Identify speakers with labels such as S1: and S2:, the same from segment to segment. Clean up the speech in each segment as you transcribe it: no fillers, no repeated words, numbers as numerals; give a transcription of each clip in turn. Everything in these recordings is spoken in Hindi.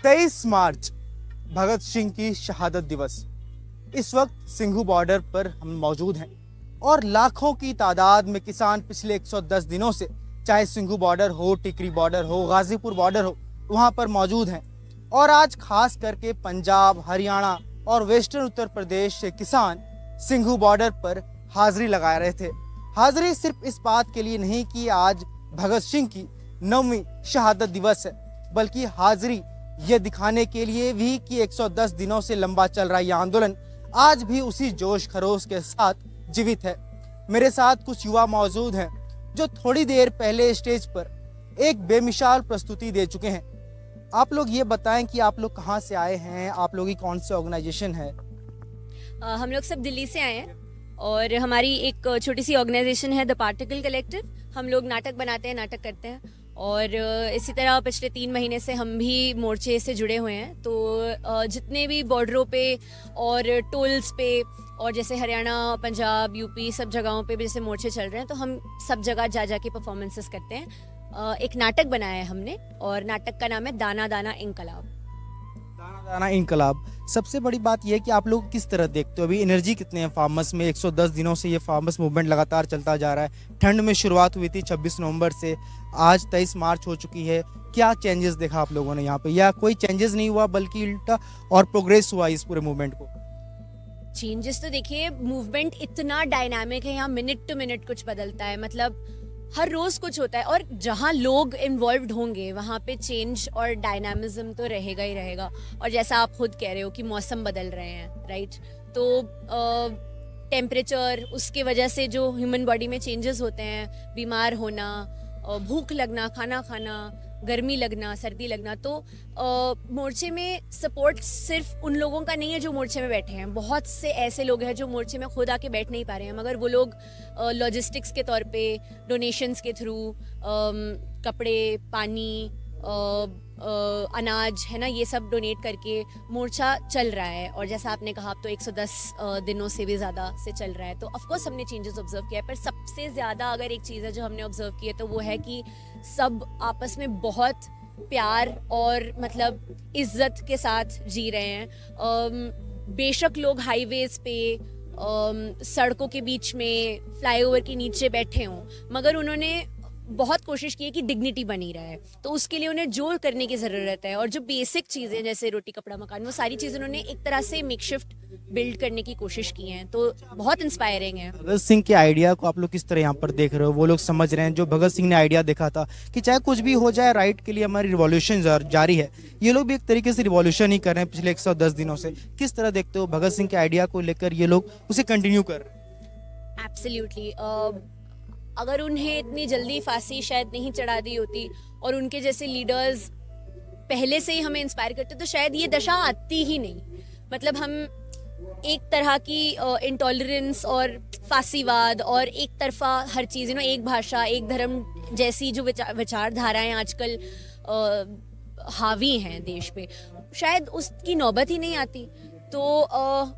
S1: 23 मार्च भगत सिंह की शहादत दिवस। इस वक्त सिंघू बॉर्डर पर हम मौजूद हैं और लाखों की तादाद में किसान पिछले 110 दिनों से, चाहे सिंघू बॉर्डर हो, टिकरी बॉर्डर हो, गाजीपुर बॉर्डर हो, वहां पर मौजूद हैं। और आज खास करके पंजाब, हरियाणा और वेस्टर्न उत्तर प्रदेश से किसान सिंघू बॉर्डर पर हाजिरी लगा रहे थे। हाजिरी सिर्फ इस बात के लिए नहीं कि आज भगत सिंह की 9वीं शहादत दिवस है, बल्कि हाजिरी ये दिखाने के लिए भी कि 110 दिनों से लंबा चल रहा यह आंदोलन आज भी उसी जोश खरोश के साथ जीवित है। मेरे साथ कुछ युवा मौजूद हैं जो थोड़ी देर पहले स्टेज पर एक बेमिसाल प्रस्तुति दे चुके हैं। आप लोग ये बताएं कि आप लोग कहाँ से आए हैं, आप लोगों की कौन सी ऑर्गेनाइजेशन है?
S2: हम लोग सब दिल्ली से आए हैं और हमारी एक छोटी सी ऑर्गेनाइजेशन है द पार्टिकल कलेक्टिव। हम लोग नाटक बनाते हैं, नाटक करते हैं और इसी तरह पिछले 3 महीने से हम भी मोर्चे से जुड़े हुए हैं। तो जितने भी बॉर्डरों पे और टोल्स पे और जैसे हरियाणा, पंजाब, यूपी सब जगहों पे भी जैसे मोर्चे चल रहे हैं, तो हम सब जगह जा जा के परफॉर्मेंसेस करते हैं। एक नाटक बनाया है हमने और नाटक का नाम है दाना दाना इंकलाब।
S1: दाना दाना इंकलाब। सबसे बड़ी बात यह है कि आप लोग किस तरह देखते हो, अभी एनर्जी कितने हैं फार्मर्स में? 110 दिनों से ये फार्मर्स मूवमेंट लगातार चलता जा रहा है। ठंड में शुरुआत हुई थी 26 नवंबर से, आज 23 मार्च हो चुकी है। क्या चेंजेस देखा आप लोगों ने यहाँ पे, या कोई चेंजेस नहीं हुआ बल्कि उल्टा और प्रोग्रेस हुआ इस पूरे मूवमेंट को?
S2: चेंजेस तो देखिए, मूवमेंट इतना डायनामिक है, यहाँ मिनट टू मिनट कुछ बदलता है, मतलब हर रोज कुछ होता है और जहाँ लोग इन्वॉल्व्ड होंगे वहाँ पे चेंज और डायनामिज्म तो रहेगा ही रहेगा। और जैसा आप खुद कह रहे हो कि मौसम बदल रहे हैं, राइट? तो टेम्परेचर, उसके वजह से जो ह्यूमन बॉडी में चेंजेस होते हैं, बीमार होना, भूख लगना, खाना खाना, गर्मी लगना, सर्दी लगना, तो मोर्चे में सपोर्ट सिर्फ उन लोगों का नहीं है जो मोर्चे में बैठे हैं। बहुत से ऐसे लोग हैं जो मोर्चे में खुद आके बैठ नहीं पा रहे हैं, मगर वो लोग लॉजिस्टिक्स के तौर पे, डोनेशंस के थ्रू, कपड़े, पानी, अनाज, है ना, ये सब डोनेट करके मोर्चा चल रहा है। और जैसा आपने कहा, अब तो 110 दिनों से भी ज़्यादा से चल रहा है। तो ऑफकोर्स हमने चेंजेस ऑब्जर्व किया है, पर सबसे ज़्यादा अगर एक चीज़ है जो हमने ऑब्जर्व की है तो वो है कि सब आपस में बहुत प्यार और मतलब इज्जत के साथ जी रहे हैं। बेशक लोग हाईवेज पे, सड़कों के बीच में, फ्लाईओवर के नीचे बैठे हों, मगर उन्होंने बहुत कोशिश की है कि डिग्निटी बनी रहे। तो उसके लिए उन्हें जो करने की ज़रूरत है और जो बेसिक चीज़ें जैसे रोटी, कपड़ा, मकान, वो सारी चीज़ें उन्होंने एक तरह से मेकशिफ्ट बिल्ड करने की कोशिश की हैं। तो बहुत इंस्पायरिंग है।
S1: भगत सिंह के आइडिया को आप लोग किस तरह यहाँ पर देख रहे हो? वो लोग समझ रहे हैं जो भगत सिंह ने आइडिया देखा था कि चाहे कुछ भी हो जाए, राइट के लिए हमारी रिवॉल्यूशन जारी है, ये लोग भी एक तरीके से रिवॉल्यूशन ही कर रहे हैं पिछले 110 दिनों से। किस तरह देखते हो भगत सिंह के आइडिया को लेकर ये लोग उसे कंटिन्यू कर रहे हैं?
S2: एब्सोल्युटली। अगर उन्हें इतनी जल्दी फांसी शायद नहीं चढ़ा दी होती और उनके जैसे लीडर्स पहले से ही हमें इंस्पायर करते, तो शायद ये दशा आती ही नहीं। मतलब हम एक तरह की इंटॉलरेंस और फांसीवाद और एक तरफा हर चीज़, एक भाषा, एक धर्म जैसी जो विचारधाराएं आजकल हावी हैं देश पे, शायद उसकी नौबत ही नहीं आती। तो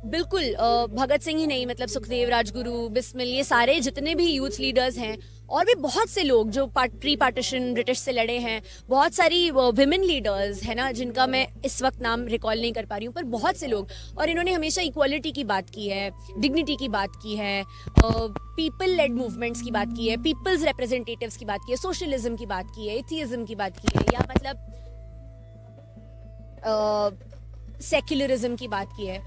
S2: बिल्कुल भगत सिंह ही नहीं, मतलब सुखदेव, राजगुरु, बिस्मिल, ये सारे जितने भी यूथ लीडर्स हैं और भी बहुत से लोग जो प्री पार्टीशन ब्रिटिश से लड़े हैं, बहुत सारी विमेन लीडर्स है ना, जिनका मैं इस वक्त नाम रिकॉल नहीं कर पा रही हूँ, पर बहुत से लोग। और इन्होंने हमेशा इक्वालिटी की बात की है, डिग्निटी की बात की है, पीपल लेड मूवमेंट्स की बात की है, पीपल्स रिप्रेजेंटेटिव्स की बात की है, सोशलिज्म की बात की है, एथियज्म की बात की है, या मतलब सेक्युलरिज्म की बात की है,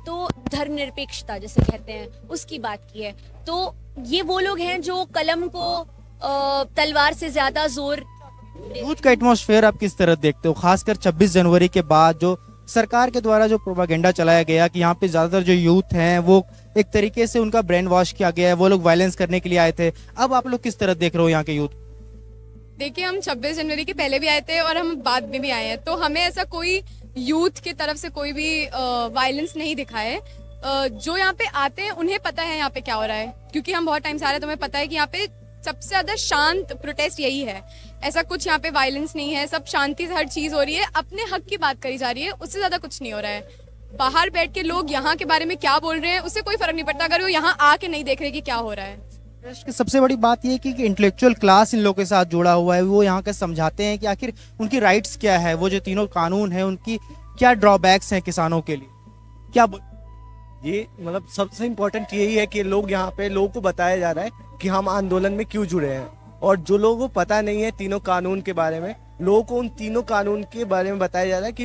S2: तो धर्मनिरपेक्षता जैसे कहते हैं उसकी बात की है। तो ये वो लोग हैं जो कलम को तलवार से ज्यादा जोर।
S1: यूथ का एटमॉस्फेयर आप किस तरह देखते हो, खासकर 26 जनवरी के बाद जो सरकार के द्वारा जो प्रोपागेंडा चलाया गया कि यहाँ पे ज्यादातर जो यूथ हैं वो एक तरीके से उनका ब्रेन वॉश किया गया है, वो लोग वायलेंस करने के लिए आए थे। अब आप लोग किस तरह देख रहे हो यहाँ के यूथ?
S3: देखिए, हम 26 जनवरी के पहले भी आए थे और हम बाद में भी आए हैं, तो हमें ऐसा कोई यूथ की तरफ से कोई भी वायलेंस नहीं दिखा है। जो यहाँ पे आते हैं उन्हें पता है यहाँ पे क्या हो रहा है, क्योंकि हम बहुत टाइम से आ रहे हैं, तो हमें पता है कि यहाँ पे सबसे ज्यादा शांत प्रोटेस्ट यही है। ऐसा कुछ यहाँ पे वायलेंस नहीं है, सब शांति से हर चीज हो रही है, अपने हक की बात करी जा रही है, उससे ज्यादा कुछ नहीं हो रहा है। बाहर बैठ के लोग यहाँ के बारे में क्या बोल रहे हैं उससे कोई फर्क नहीं पड़ता, अगर वो यहाँ आके नहीं देख रहे कि क्या हो रहा है।
S1: कि सबसे बड़ी बात ये है कि इंटेलेक्चुअल क्लास इन लोगों के साथ जुड़ा हुआ है, वो यहाँ के समझाते हैं कि आखिर उनकी राइट्स क्या है, वो जो तीनों कानून है उनकी क्या ड्रॉबैक्स हैं किसानों के लिए, क्या
S4: ये मतलब सबसे इम्पोर्टेंट यही है कि लोग यहाँ पे लोगों को बताया जा रहा है कि हम आंदोलन में क्यों जुड़े हैं, और जो लोगों को पता नहीं है तीनों कानून के बारे में, लोगों को उन तीनों कानून के बारे में बताया जा रहा है कि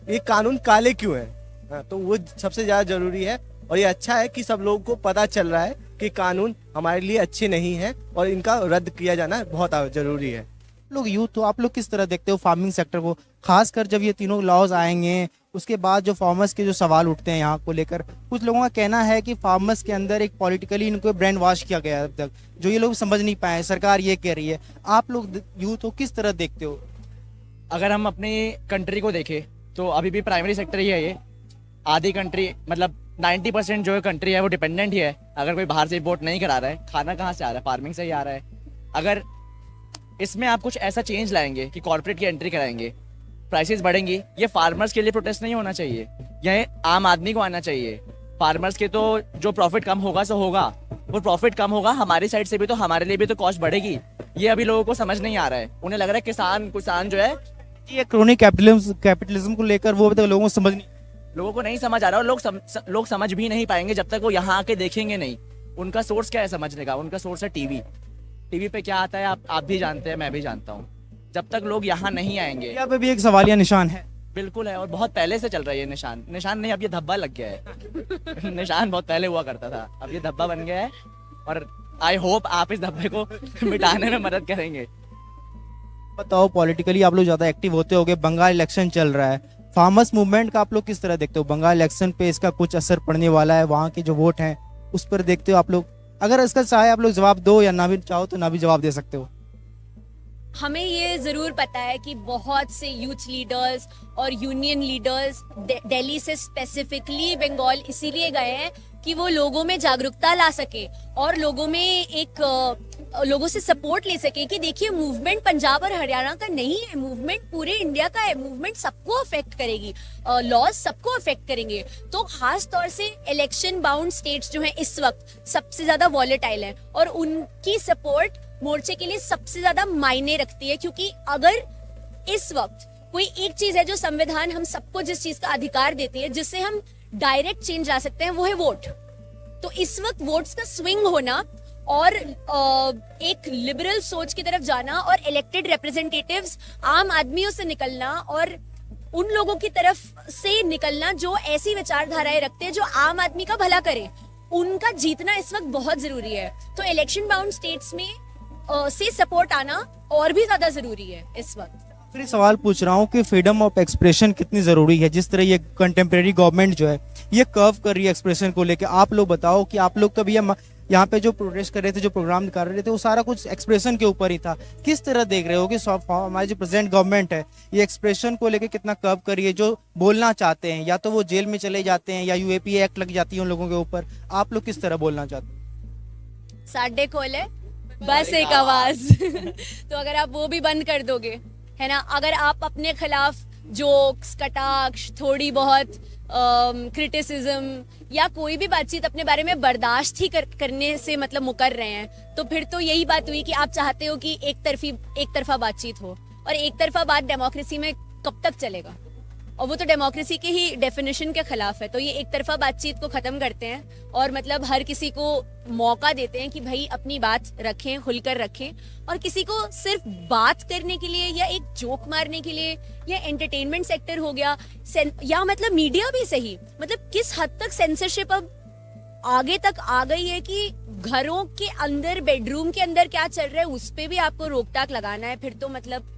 S4: ये कानून काले क्यों है। हाँ, तो वो सबसे ज्यादा जरूरी है, और ये अच्छा है कि सब लोगों को पता चल रहा है कि कानून हमारे लिए अच्छे नहीं है और इनका रद्द किया जाना बहुत जरूरी है।
S1: लोग यूथ तो आप लोग किस तरह देखते हो फार्मिंग सेक्टर को, खासकर जब ये तीनों लॉज आएंगे उसके बाद जो फार्मर्स के जो सवाल उठते हैं यहाँ को लेकर, कुछ लोगों का कहना है कि फार्मर्स के अंदर एक पॉलिटिकली इनको ब्रेन वॉश किया गया है अब तक, जो ये लोग समझ नहीं पाए, सरकार ये कह रही है। आप लोग यूथ हो, किस तरह देखते हो?
S5: अगर हम अपनी कंट्री को देखें तो अभी भी प्राइमरी सेक्टर ही है ये। आधी कंट्री मतलब 90% जो कंट्री है वो डिपेंडेंट ही है। अगर कोई बाहर से इम्पोर्ट नहीं करा रहा है, खाना कहाँ से आ रहा है? फार्मिंग से ही आ रहा है। अगर इसमें आप कुछ ऐसा चेंज लाएंगे कि कॉर्पोरेट की एंट्री कराएंगे, प्राइसेस बढ़ेंगी, ये फार्मर्स के लिए प्रोटेस्ट नहीं होना चाहिए, यह आम आदमी को आना चाहिए। फार्मर्स के तो जो प्रॉफिट कम होगा सो होगा, वो प्रॉफिट कम होगा हमारी साइड से भी, तो हमारे लिए भी तो कॉस्ट बढ़ेगी। ये अभी लोगों को समझ नहीं आ रहा है। उन्हें लग रहा है किसान जो है
S1: ये क्रोनिक कैपिटलिज्म को लेकर वो तो लोगों को समझ नहीं,
S5: लोगों को नहीं समझ आ रहा, और लोग समझ भी नहीं पाएंगे जब तक वो यहाँ आके देखेंगे नहीं। उनका सोर्स क्या है समझने का? उनका सोर्स है टीवी पे क्या आता है आप भी जानते हैं, मैं भी जानता हूँ। जब तक लोग यहाँ नहीं आएंगे,
S1: यहाँ पे भी एक सवालिया निशान है।
S5: बिल्कुल है, और बहुत पहले से चल रहा है ये निशान नहीं, अब ये धब्बा लग गया है। निशान बहुत पहले हुआ करता था, अब ये धब्बा बन गया है, और आई होप आप इस धब्बे को मिटाने में मदद करेंगे।
S1: बताओ, पॉलिटिकली आप लोग ज्यादा एक्टिव होते होगे, बंगाल इलेक्शन चल रहा है, फार्मर्स मूवमेंट का आप लोग किस तरह देखते हो? बंगाल इलेक्शन पे इसका कुछ असर पड़ने वाला है? वहाँ के जो वोट हैं उस पर देखते हो आप लोग? अगर इसका चाहे आप लोग जवाब दो, या ना भी चाहो तो ना भी जवाब दे सकते हो।
S2: हमें ये जरूर पता है कि बहुत से यूथ लीडर्स और यूनियन लीडर्स दिल्ली से स्पेसिफिकली बंगाल इसीलिए गए हैं कि वो लोगों में जागरूकता ला सके और लोगों में लोगों से सपोर्ट ले सके कि देखिए मूवमेंट पंजाब और हरियाणा का नहीं है, मूवमेंट पूरे इंडिया का है, मूवमेंट सबको अफेक्ट करेगी, लॉज सबको अफेक्ट करेंगे। तो खास तौर से इलेक्शन बाउंड स्टेट्स जो हैं इस वक्त सबसे ज्यादा वॉलेटाइल है, और उनकी सपोर्ट मोर्चे के लिए सबसे ज्यादा मायने रखती है, क्योंकि अगर इस वक्त कोई एक चीज है जो संविधान हम सबको जिस चीज का अधिकार देती है, जिससे हम डायरेक्ट चेंज ला सकते हैं, वो है वोट। तो इस वक्त वोट्स का स्विंग होना और एक लिबरल सोच की तरफ जाना और इलेक्टेड रिप्रेजेंटेटिव्स आम आदमियों से निकलना और उन लोगों की तरफ से निकलना जो ऐसी विचारधाराएं रखते हैं जो आम आदमी का भला करे, उनका जीतना इस वक्त बहुत जरूरी है। तो इलेक्शन बाउंड स्टेट्स में से सपोर्ट आना और भी ज्यादा जरूरी है इस वक्त।
S1: फिर सवाल पूछ रहा हूँ कि फ्रीडम ऑफ एक्सप्रेशन कितनी जरूरी है? जिस तरह ये कंटेम्प्रेरी गवर्नमेंट जो है ये कर्व कर रही है एक्सप्रेशन को लेकर, आप लोग बताओ कि आप लोग कभी यहाँ पे जो प्रोटेस्ट कर रहे थे, जो प्रोग्राम कर रहे थे, वो सारा कुछ एक्सप्रेशन के ऊपर ही था। किस तरह देख रहे हो कि हमारी जो प्रेजेंट गवर्नमेंट है ये एक्सप्रेशन को लेकर कितना कर्व कर रही है? जो बोलना चाहते हैं या तो वो जेल में चले जाते हैं या यूएपीए एक्ट लग जाती है उन लोगों के ऊपर। आप लोग किस तरह बोलना चाहते हैं?
S2: साढ़े खोले बस एक आवाज। तो अगर आप वो भी बंद कर दोगे, है ना, अगर आप अपने खिलाफ जोक्स, कटाक्ष, थोड़ी बहुत क्रिटिसिज्म या कोई भी बातचीत अपने बारे में बर्दाश्त ही करने से मतलब मुकर रहे हैं, तो फिर तो यही बात हुई कि आप चाहते हो कि एक तरफा बातचीत हो, और एक तरफा बात डेमोक्रेसी में कब तक चलेगा? और वो तो डेमोक्रेसी के ही डेफिनेशन के खिलाफ है। तो ये एक तरफा बातचीत को खत्म करते हैं और मतलब हर किसी को मौका देते हैं कि भाई अपनी बात रखें, खुलकर रखें, और किसी को सिर्फ बात करने के लिए या एक जोक मारने के लिए या एंटरटेनमेंट सेक्टर हो गया या मतलब मीडिया भी सही, मतलब किस हद तक सेंसरशिप अब आगे तक आ गई है कि घरों के अंदर, बेडरूम के अंदर क्या चल रहा है उस पे भी आपको रोक टाक लगाना है। फिर तो मतलब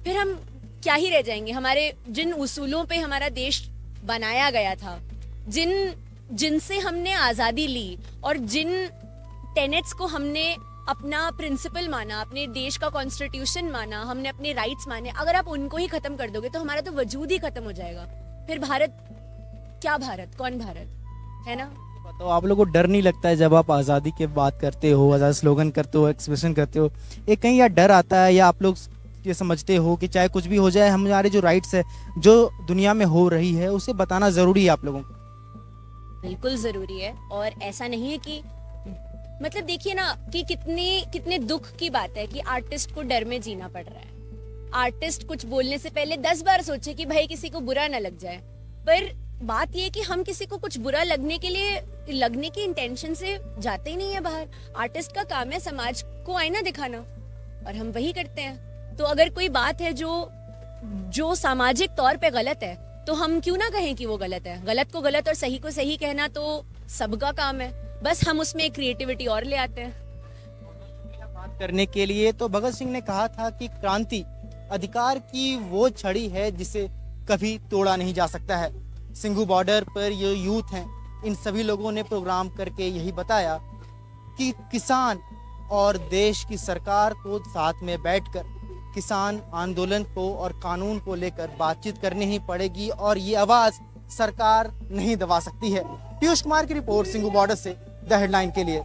S2: फिर हम क्या ही रह जाएंगे? हमारे जिन उसूलों पे हमारा देश बनाया गया था, जिनसे हमने आजादी ली और जिन टेनेट्स को हमने अपना प्रिंसिपल माना, अपने देश का कॉन्स्टिट्यूशन माना, हमने अपने राइट्स माने, अगर आप उनको ही खत्म कर दोगे तो हमारा तो वजूद ही खत्म हो जाएगा। फिर भारत क्या? भारत कौन? भारत है ना।
S1: तो आप लोगों को डर नहीं लगता है जब आप आज़ादी की बात करते हो, आज़ाद स्लोगन करते हो, एक्सप्रेशन करते हो, एक कहीं या डर आता है, या आप लोग ये समझते हो कि चाहे कुछ भी हो जाए हमारे जो राइट्स है जो दुनिया में हो रही है उसे बताना जरूरी है आप लोगों को?
S2: बिल्कुल जरूरी है, और ऐसा नहीं है कि मतलब देखिए ना कि कितने कितने दुख की बात है कि आर्टिस्ट को डर में जीना पड़ रहा है। आर्टिस्ट कुछ बोलने से पहले 10 बार सोचे कि भाई किसी को बुरा ना लग जाए। पर बात ये है कि हम किसी को कुछ बुरा लगने की इंटेंशन से जाते ही नहीं है बाहर। आर्टिस्ट का काम है समाज को आईना दिखाना और हम वही करते हैं। तो अगर कोई बात है जो सामाजिक तौर पे गलत है तो हम क्यों ना कहें कि वो गलत है। गलत को गलत और सही को सही कहना तो सबका काम है, बस हम उसमें क्रिएटिविटी और ले आते हैं।
S1: बात करने के लिए तो भगत सिंह ने कहा था कि क्रांति अधिकार की वो छड़ी है जिसे कभी तोड़ा नहीं जा सकता है। सिंघू बॉर्डर पर ये यूथ हैं, इन सभी लोगों ने प्रोग्राम करके यही बताया कि किसान और देश की सरकार को साथ में बैठकर किसान आंदोलन को और कानून को लेकर बातचीत करनी ही पड़ेगी और ये आवाज सरकार नहीं दबा सकती है। पीयूष कुमार की रिपोर्ट सिंघू बॉर्डर से द हेडलाइन के लिए।